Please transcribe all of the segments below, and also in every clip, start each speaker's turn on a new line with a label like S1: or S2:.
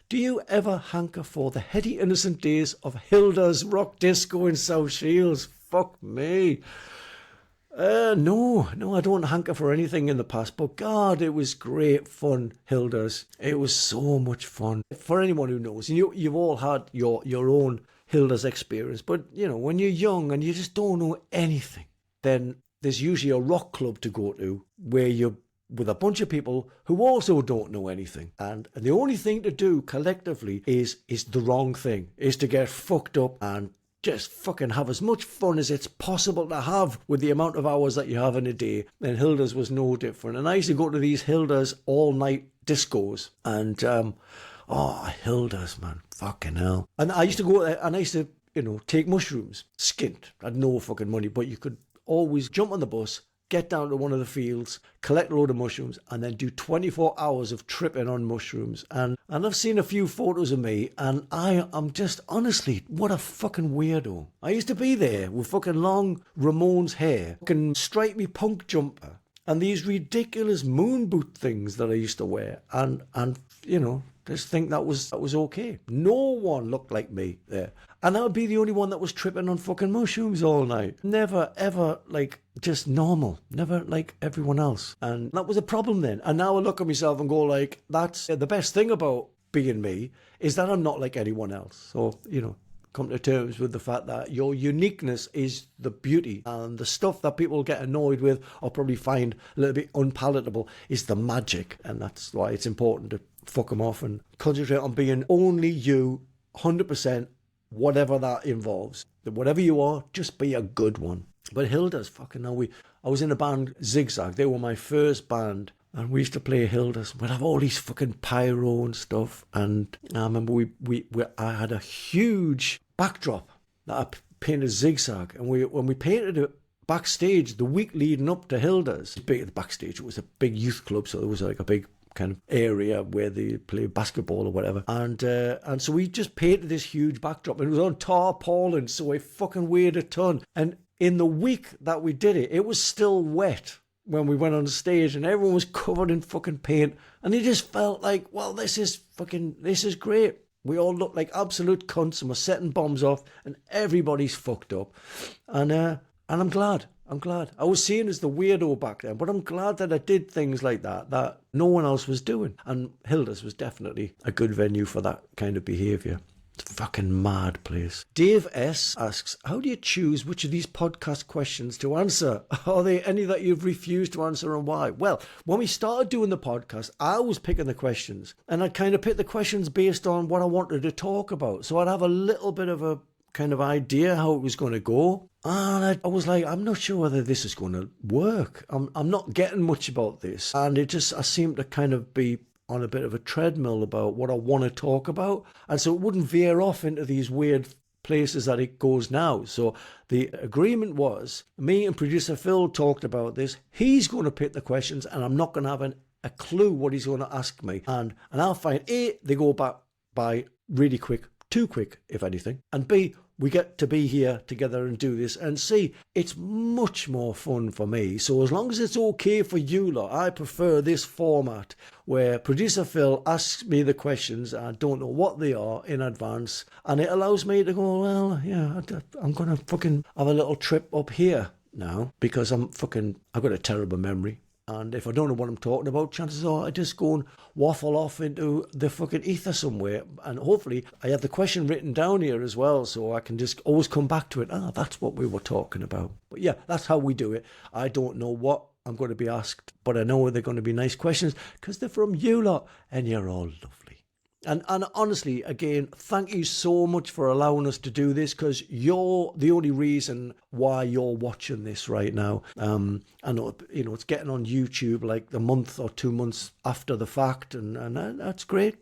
S1: Do you ever hanker for the heady innocent days of Hilda's rock disco in South Shields? Fuck me. No, I don't hanker for anything in the past, but God, it was great fun, Hilda's. It was so much fun. For anyone who knows, you've all had your own Hilda's experience, but, when you're young and you just don't know anything, then there's usually a rock club to go to where you're with a bunch of people who also don't know anything. And the only thing to do collectively is the wrong thing, is to get fucked up and just fucking have as much fun as it's possible to have with the amount of hours that you have in a day. And Hilda's was no different. And I used to go to these Hilda's all-night discos. And, Hilda's, man. Fucking hell. And I used to go there and I used to, take mushrooms. Skint. I had no fucking money, but you could always jump on the bus, get down to one of the fields, collect a load of mushrooms, and then do 24 hours of tripping on mushrooms. And I've seen a few photos of me, and I'm just, honestly, what a fucking weirdo. I used to be there with fucking long Ramones hair, fucking stripy punk jumper, and these ridiculous moon boot things that I used to wear, and just think that was okay. No one looked like me there. And I would be the only one that was tripping on fucking mushrooms all night. Never, ever, just normal. Never like everyone else. And that was a problem then. And now I look at myself and go that's the best thing about being me, is that I'm not like anyone else. So, come to terms with the fact that your uniqueness is the beauty, and the stuff that people get annoyed with or probably find a little bit unpalatable is the magic. And that's why it's important to fuck them off and concentrate on being only you, 100%, whatever that involves. Whatever you are, just be a good one. But Hilda's, fucking hell, I was in a band, Zigzag. They were my first band, and we used to play Hilda's. We'd have all these fucking pyro and stuff. And I remember I had a huge backdrop that I painted Zigzag, and when we painted it backstage the week leading up to Hilda's, the backstage, it was a big youth club, so there was like a big kind of area where they play basketball or whatever, and so we just painted this huge backdrop, and it was on tarpaulin, so it fucking weighed a ton. And in the week that we did it, it was still wet when we went on the stage, and everyone was covered in fucking paint, and it just felt like, well, this is great. We all look like absolute cunts, and we're setting bombs off, and everybody's fucked up, and I'm glad. I was seen as the weirdo back then, but I'm glad that I did things like that no one else was doing. And Hilda's was definitely a good venue for that kind of behaviour. It's a fucking mad place. Dave S. asks, how do you choose which of these podcast questions to answer? Are there any that you've refused to answer, and why? Well, when we started doing the podcast, I was picking the questions, and I kind of picked the questions based on what I wanted to talk about. So I'd have a little bit of a kind of idea how it was going to go. And I was like, I'm not sure whether this is going to work. I'm not getting much about this. And I seem to kind of be on a bit of a treadmill about what I want to talk about. And so it wouldn't veer off into these weird places that it goes now. So the agreement was, me and producer Phil talked about this. He's going to pick the questions, and I'm not going to have a clue what he's going to ask me. And I'll find A, they go back by really quick, too quick, if anything. And B, we get to be here together and do this. And C, it's much more fun for me. So as long as it's okay for you lot, I prefer this format where producer Phil asks me the questions. I don't know what they are in advance. And it allows me to go, well, yeah, I'm going to fucking have a little trip up here now, because I've got a terrible memory. And if I don't know what I'm talking about, chances are I just go and waffle off into the fucking ether somewhere. And hopefully I have the question written down here as well, so I can just always come back to it. That's what we were talking about. But yeah, that's how we do it. I don't know what I'm going to be asked, but I know they're going to be nice questions because they're from you lot, and you're all lovely. And honestly, again, thank you so much for allowing us to do this, because you're the only reason why you're watching this right now. I know, it's getting on YouTube like a month or 2 months after the fact, and that's great,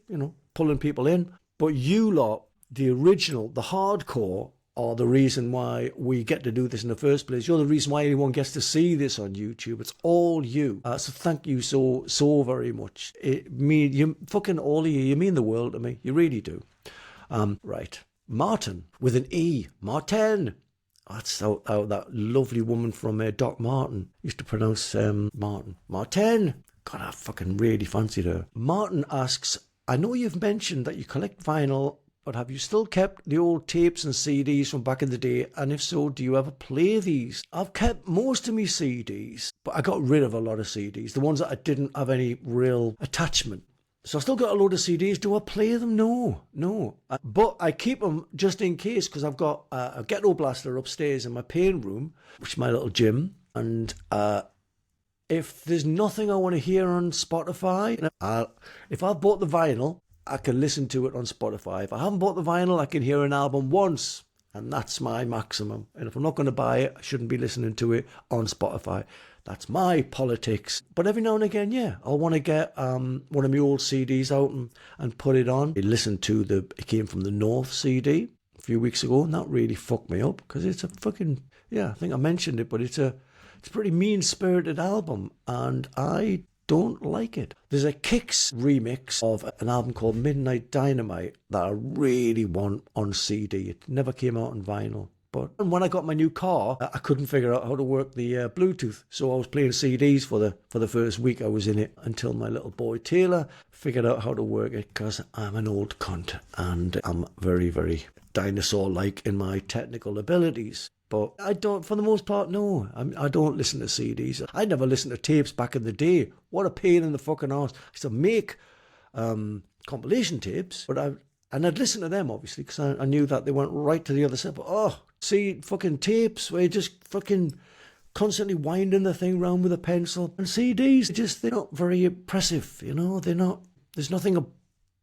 S1: pulling people in. But you lot, the original, the hardcore, are the reason why we get to do this in the first place. You're the reason why anyone gets to see this on YouTube. It's all you. So thank you so very much. You fucking all of you mean the world to me. You really do. Right. Martin with an E. Martin. That's how that lovely woman from Doc Martin used to pronounce Martin. Martin. God, I fucking really fancied her. Martin asks, I know you've mentioned that you collect vinyl, but have you still kept the old tapes and CDs from back in the day? And if so, do you ever play these? I've kept most of my CDs, but I got rid of a lot of CDs, the ones that I didn't have any real attachment. So I still got a load of CDs. Do I play them? No. But I keep them just in case, because I've got a ghetto blaster upstairs in my pain room, which is my little gym. And if there's nothing I want to hear on Spotify, if I've bought the vinyl, I can listen to it on Spotify. If I haven't bought the vinyl, I can hear an album once, and that's my maximum. And if I'm not going to buy it, I shouldn't be listening to it on Spotify. That's my politics. But every now and again, yeah, I'll want to get one of my old CDs out and put it on. I listened to It Came From the North CD a few weeks ago, and that really fucked me up, because it's a fucking, I think I mentioned it, but it's a pretty mean-spirited album, and I don't like it. There's a Kicks remix of an album called Midnight Dynamite that I really want on CD. It never came out on vinyl. But when I got my new car, I couldn't figure out how to work the Bluetooth. So I was playing CDs for the first week I was in it, until my little boy Taylor figured out how to work it, because I'm an old cunt and I'm very, very dinosaur-like in my technical abilities. But I don't, for the most part, no. I don't listen to CDs. I never listened to tapes back in the day. What a pain in the fucking arse. I used to make compilation tapes, and I'd listen to them, obviously, because I knew that they went right to the other side. But, see fucking tapes where you just fucking constantly winding the thing round with a pencil. And CDs, they're not very impressive, They're not, there's nothing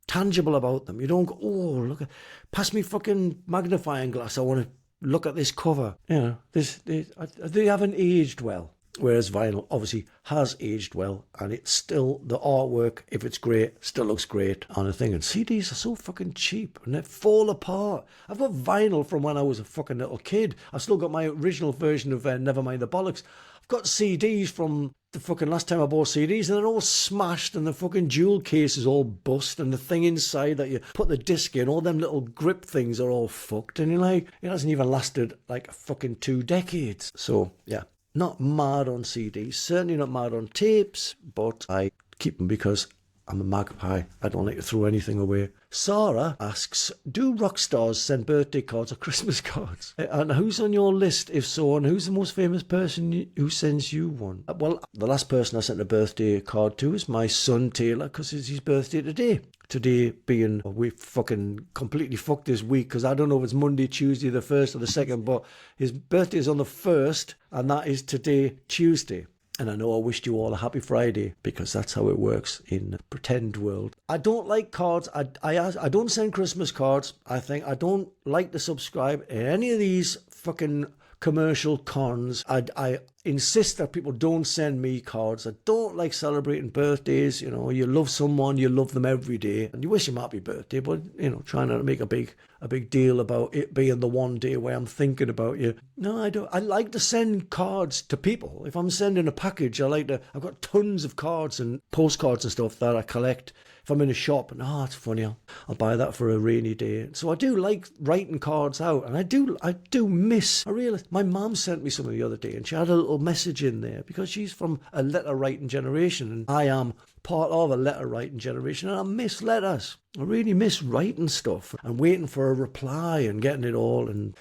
S1: tangible about them. You don't go, look, pass me fucking magnifying glass. I want to look at this cover. They haven't aged well. Whereas vinyl obviously has aged well, and it's still, the artwork, if it's great, still looks great on a thing. And CDs are so fucking cheap, and they fall apart. I've got vinyl from when I was a fucking little kid. I've still got my original version of Nevermind the Bollocks. I've got CDs from the fucking last time I bought CDs, and they're all smashed, and the fucking jewel case is all bust, and the thing inside that you put the disc in, all them little grip things are all fucked, and you're like, it hasn't even lasted like fucking 2 decades. So, yeah. Not mad on CDs, certainly not mad on tapes, but I keep them because I'm a magpie. I don't like to throw anything away. Sarah asks, do rock stars send birthday cards or Christmas cards? And who's on your list, if so, and who's the most famous person who sends you one? Well, the last person I sent a birthday card to is my son Taylor, because it's his birthday today. Today being, we fucking completely fucked this week, because I don't know if it's Monday, Tuesday, the 1st or the 2nd, but his birthday is on the 1st, and that is today, Tuesday. And I know I wished you all a happy Friday, because that's how it works in the pretend world. I don't like cards. I don't send Christmas cards. I don't like to subscribe to any of these fucking commercial cons. I insist that people don't send me cards. I don't like celebrating birthdays. You love someone, you love them every day, and you wish them happy birthday, but try not to make a big deal about it being the one day where I'm thinking about you. No, I don't. I like to send cards to people. If I'm sending a package, I've got tons of cards and postcards and stuff that I collect. If I'm in a shop and, it's funny, I'll buy that for a rainy day. So I do like writing cards out, and I do miss. I realised my mum sent me some the other day, and she had a little message in there, because she's from a letter writing generation, and I am part of a letter writing generation, and I miss letters. I really miss writing stuff and waiting for a reply and getting it all, and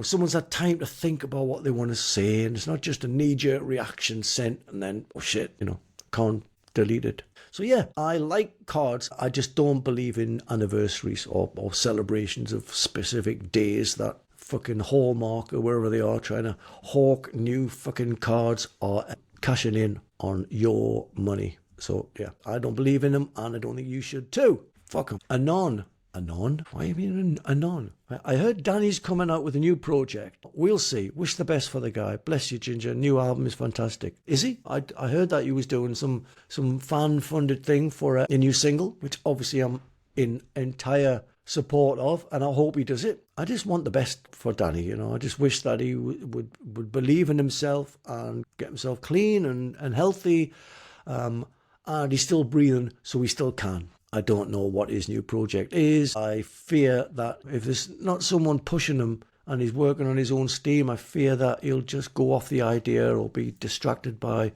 S1: someone's had time to think about what they want to say, and it's not just a knee-jerk reaction sent and then can't delete it. So yeah, I like cards. I just don't believe in anniversaries or celebrations of specific days that fucking Hallmark or wherever they are trying to hawk new fucking cards or cashing in on your money. So yeah, I don't believe in them, and I don't think you should too. Fuck them. Anon? Why you mean anon? I heard Danny's coming out with a new project. We'll see. Wish the best for the guy. Bless you, Ginger. New album is fantastic. Is he? I heard that he was doing some fan-funded thing for a new single, which obviously I'm in entire support of, and I hope he does it. I just want the best for Danny, I just wish that he would believe in himself and get himself clean and healthy, and he's still breathing, so he still can. I don't know what his new project is. I fear that if there's not someone pushing him and he's working on his own steam, I fear that he'll just go off the idea or be distracted by,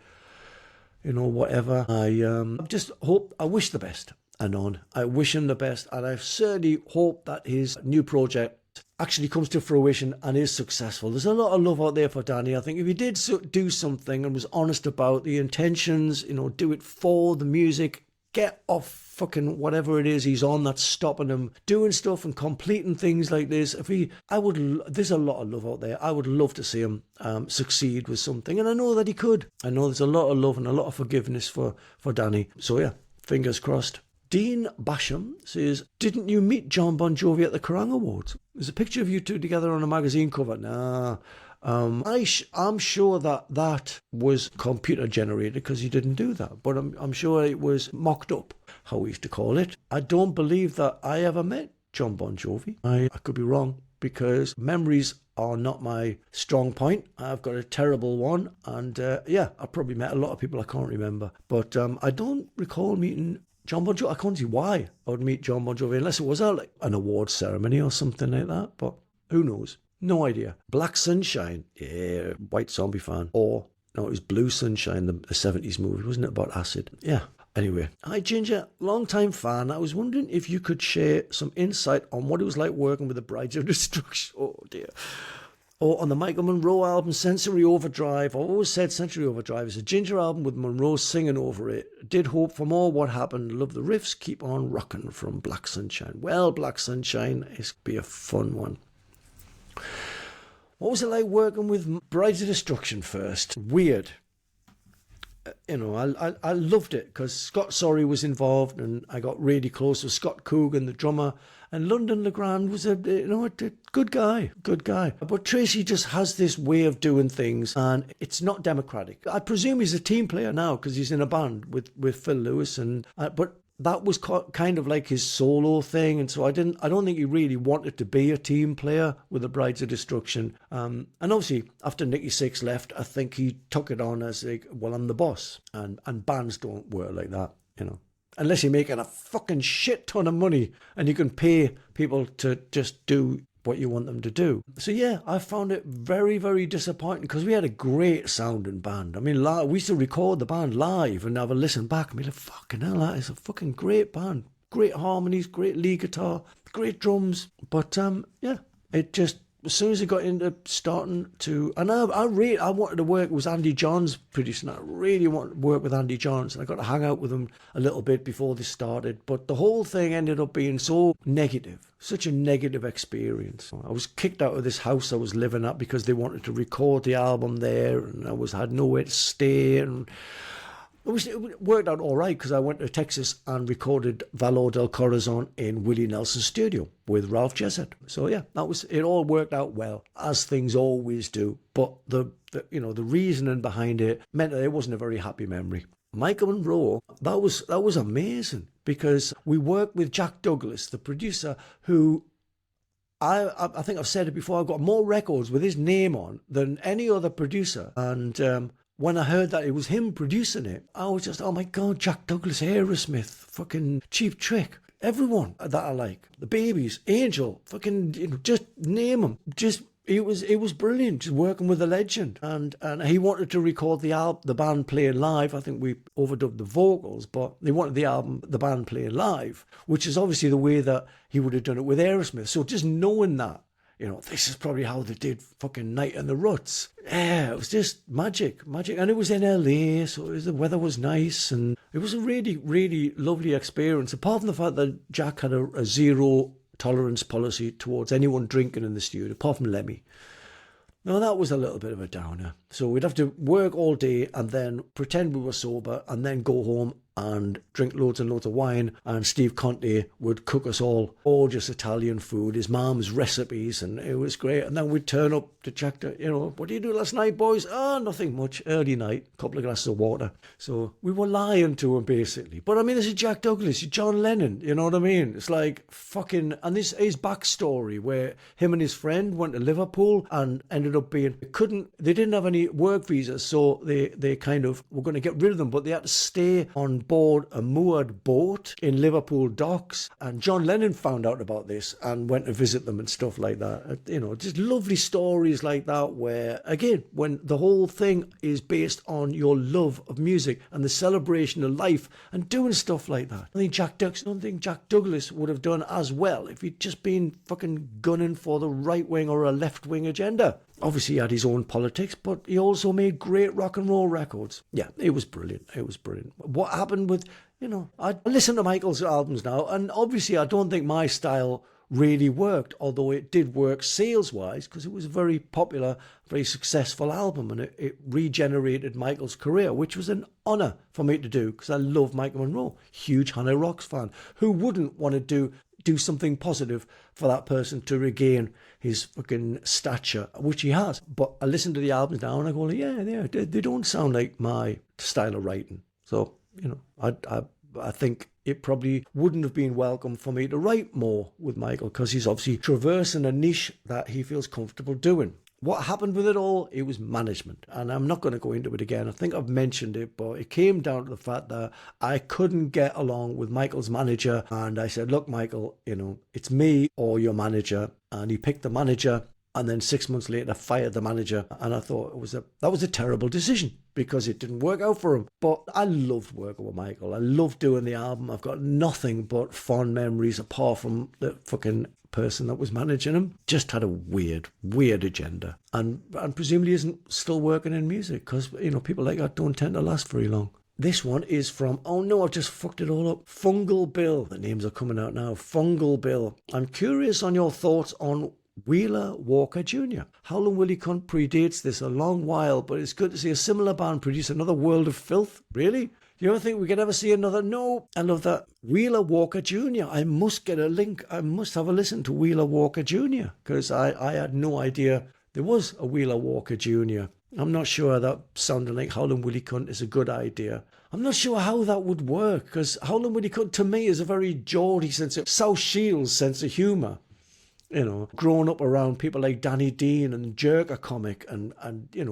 S1: whatever. I just hope, I wish the best. and on. I wish him the best, and I certainly hope that his new project actually comes to fruition and is successful. There's a lot of love out there for Danny. I think if he did do something and was honest about the intentions, do it for the music, get off fucking whatever it is he's on that's stopping him doing stuff and completing things like this. There's a lot of love out there. I would love to see him succeed with something, and I know that he could. I know there's a lot of love and a lot of forgiveness for Danny. So yeah, fingers crossed. Dean Basham says, didn't you meet John Bon Jovi at the Kerrang Awards? There's a picture of you two together on a magazine cover. Nah. I'm sure that was computer generated because he didn't do that. But I'm sure it was mocked up, how we used to call it. I don't believe that I ever met John Bon Jovi. I could be wrong because memories are not my strong point. I've got a terrible one. And I probably met a lot of people I can't remember. But I don't recall meeting John Bon Jovi. I can't see why I would meet John Bon Jovi unless it was at an award ceremony or something like that. But who knows? No idea. Black Sunshine. Yeah, White Zombie fan. Or, no, it was Blue Sunshine, the 70s movie. Wasn't it about acid? Yeah. Anyway. Hi, Ginger. Long-time fan. I was wondering if you could share some insight on what it was like working with the Brides of Destruction. Oh, dear. Or on the Michael Monroe album, Sensory Overdrive. I've always said Sensory Overdrive is a Ginger album with Monroe singing over it. Did hope for more. What happened? Love the riffs. Keep on rocking from Black Sunshine. Well, Black Sunshine is be a fun one. What was it like working with Brides of Destruction first? Weird. I loved it because Scott Sorry was involved and I got really close with Scott Coogan, the drummer, and London Legrand was a good guy. But Tracy just has this way of doing things and it's not democratic. I presume he's a team player now because he's in a band with Phil Lewis, but that was kind of like his solo thing, and so I don't think he really wanted to be a team player with the Brides of Destruction. And obviously, after Nicky Six left, I think he took it on as like, well, I'm the boss, and bands don't work like that, unless you're making a fucking shit ton of money and you can pay people to just do what you want them to do. So yeah, I found it very, very disappointing because we had a great sounding band. I mean, we used to record the band live and have a listen back and be like, fucking hell, that is a fucking great band. Great harmonies, great lead guitar, great drums. But it just, as soon as it got into starting to, and I wanted to work, it was Andy Johns producing. I really wanted to work with Andy Johns, and I got to hang out with him a little bit before this started. But the whole thing ended up being so negative, such a negative experience. I was kicked out of this house I was living at because they wanted to record the album there, and I had nowhere to stay, and it worked out all right because I went to Texas and recorded Valor del Corazon in Willie Nelson's studio with Ralph Jessett. So yeah, it all worked out well, as things always do. But the reasoning behind it meant that it wasn't a very happy memory. Michael Monroe, that was amazing because we worked with Jack Douglas, the producer, who I think I've said it before, I've got more records with his name on than any other producer. And when I heard that it was him producing it, I was just, oh my God, Jack Douglas, Aerosmith, fucking Cheap Trick, everyone that I like, the Babies, Angel, fucking, just name them. It was brilliant, just working with a legend. And he wanted to record the band playing live. I think we overdubbed the vocals, but they wanted the band playing live, which is obviously the way that he would have done it with Aerosmith. So just knowing that, this is probably how they did fucking Night in the Ruts. Yeah, it was just magic. And it was in LA, so the weather was nice. And it was a really, really lovely experience. Apart from the fact that Jack had a zero tolerance policy towards anyone drinking in the studio, apart from Lemmy. Now, that was a little bit of a downer. So we'd have to work all day and then pretend we were sober and then go home and drink loads and loads of wine, and Steve Conte would cook us all gorgeous Italian food, his mum's recipes, and it was great. And then we'd turn up to check what did you do last night, boys? Oh, nothing much. Early night, a couple of glasses of water. So we were lying to him, basically. But I mean, this is Jack Douglas, John Lennon, you know what I mean? It's like fucking, and this is his backstory where him and his friend went to Liverpool and ended up being, they didn't have any work visas, so they kind of were going to get rid of them, but they had to stay on board a moored boat in Liverpool docks, and John Lennon found out about this and went to visit them and stuff like that. Just lovely stories like that where, again, when the whole thing is based on your love of music and the celebration of life and doing stuff like that. I don't think Jack Douglas would have done as well if he'd just been fucking gunning for the right wing or a left wing agenda. Obviously, he had his own politics, but he also made great rock and roll records. Yeah, it was brilliant. It was brilliant. What happened with, I listen to Michael's albums now, and obviously I don't think my style really worked, although it did work sales-wise because it was a very popular, very successful album, and it regenerated Michael's career, which was an honour for me to do because I love Michael Monroe, huge Hannah Rocks fan. Who wouldn't want to do something positive for that person to regain his fucking stature, which he has? But I listen to the albums now and I go, yeah, they don't sound like my style of writing. So, I think it probably wouldn't have been welcome for me to write more with Michael because he's obviously traversing a niche that he feels comfortable doing. What happened with it all? It was management. And I'm not going to go into it again. I think I've mentioned it, but it came down to the fact that I couldn't get along with Michael's manager. And I said, look, Michael, it's me or your manager. And he picked the manager and then 6 months later fired the manager. And I thought that was a terrible decision because it didn't work out for him. But I loved working with Michael. I loved doing the album. I've got nothing but fond memories apart from the fucking person that was managing him. Just had a weird agenda, and presumably isn't still working in music because people like that don't tend to last very long. This one is from, oh no, I've just fucked it all up, Fungal Bill. The names are coming out now. Fungal Bill. I'm curious on your thoughts on Wheeler Walker Jr. Howlin' Willie Cunt predates this a long while, but it's good to see a similar band produce another world of filth. Really? You don't think we could ever see another? No, I love that. Wheeler Walker Jr. I must get a link. I must have a listen to Wheeler Walker Jr. because I had no idea there was a Wheeler Walker Jr. I'm not sure that sounding like Howlin' Willie Cunt is a good idea. I'm not sure how that would work because Howlin' Willie Cunt to me is a very Geordie sense of South Shields sense of humour. Growing up around people like Danny Dean and Jerker Comic and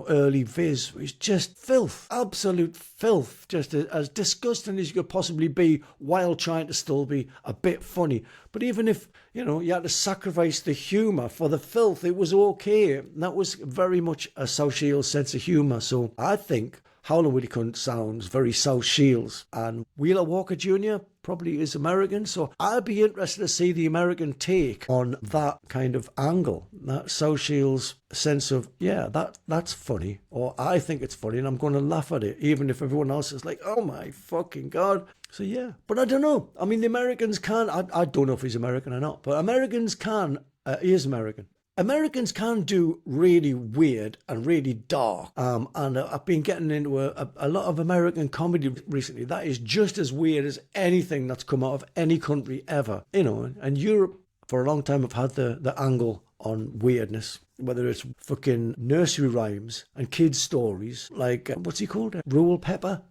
S1: early Viz, it's just filth, absolute filth, just as disgusting as you could possibly be while trying to still be a bit funny. But even if, you had to sacrifice the humour for the filth, it was okay. And that was very much a South Shields sense of humour. So I think Howlin' Willie Cunt sounds very South Shields, and Wheeler Walker Jr. probably is American, so I'd be interested to see the American take on that kind of angle, that South Shields sense of, yeah, that's funny, or I think it's funny and I'm going to laugh at it, even if everyone else is like, oh my fucking God. So yeah, but I don't know. I mean, the Americans can, I don't know if he's American or not, but Americans can, he is American. Americans can do really weird and really dark. And I've been getting into a lot of American comedy recently. That is just as weird as anything that's come out of any country ever. And Europe, for a long time, have had the angle on weirdness, whether it's fucking nursery rhymes and kids' stories, like, what's he called? Rural Peter,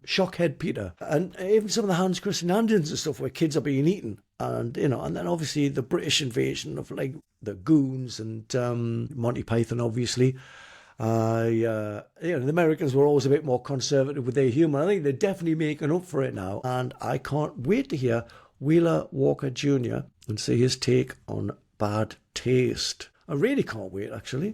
S1: Shockhead Peter, and even some of the Hans Christian Andersen and stuff where kids are being eaten. And, and then obviously the British invasion of like the Goons and Monty Python, obviously. The Americans were always a bit more conservative with their humour. I think they're definitely making up for it now. And I can't wait to hear Wheeler Walker Jr. and see his take on bad taste. I really can't wait, actually.